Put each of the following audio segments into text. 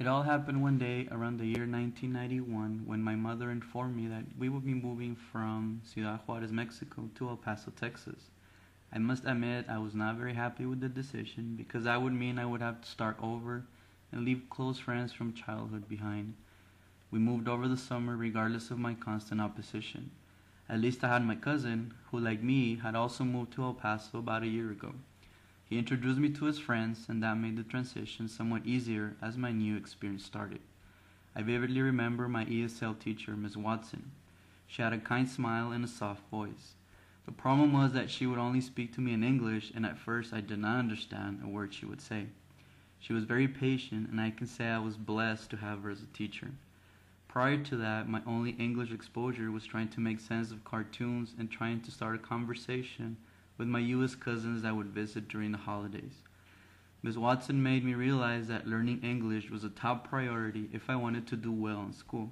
It all happened one day around the year 1991 when my mother informed me that we would be moving from Ciudad Juarez, Mexico to El Paso, Texas. I must admit I was not very happy with the decision because that would mean I would have to start over and leave close friends from childhood behind. We moved over the summer regardless of my constant opposition. At least I had my cousin, who like me had also moved to El Paso about a year ago. He introduced me to his friends, and that made the transition somewhat easier as my new experience started. I vividly remember my ESL teacher, Ms. Watson. She had a kind smile and a soft voice. The problem was that she would only speak to me in English, and at first I did not understand a word she would say. She was very patient, and I can say I was blessed to have her as a teacher. Prior to that, my only English exposure was trying to make sense of cartoons and trying to start a conversation with my U.S. cousins I would visit during the holidays. Ms. Watson made me realize that learning English was a top priority if I wanted to do well in school.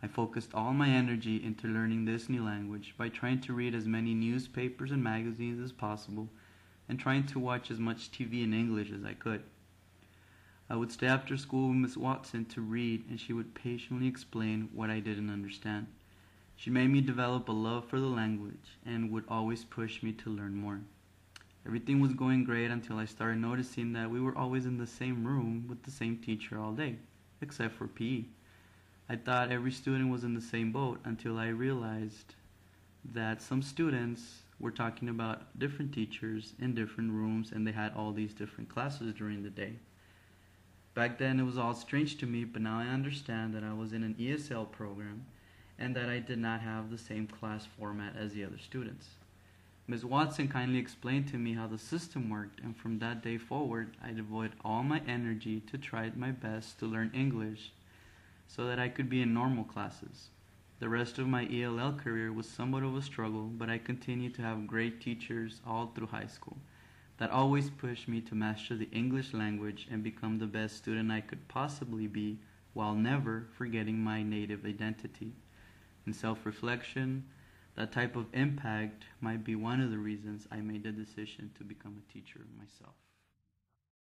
I focused all my energy into learning this new language by trying to read as many newspapers and magazines as possible and trying to watch as much TV in English as I could. I would stay after school with Ms. Watson to read, and she would patiently explain what I didn't understand. She made me develop a love for the language and would always push me to learn more. Everything was going great until I started noticing that we were always in the same room with the same teacher all day, except for PE. I thought every student was in the same boat until I realized that some students were talking about different teachers in different rooms, and they had all these different classes during the day. Back then it was all strange to me, but now I understand that I was in an ESL program and that I did not have the same class format as the other students. Ms. Watson kindly explained to me how the system worked, and from that day forward, I devoted all my energy to try my best to learn English so that I could be in normal classes. The rest of my ELL career was somewhat of a struggle, but I continued to have great teachers all through high school that always pushed me to master the English language and become the best student I could possibly be while never forgetting my native identity. In self-reflection, that type of impact might be one of the reasons I made the decision to become a teacher myself.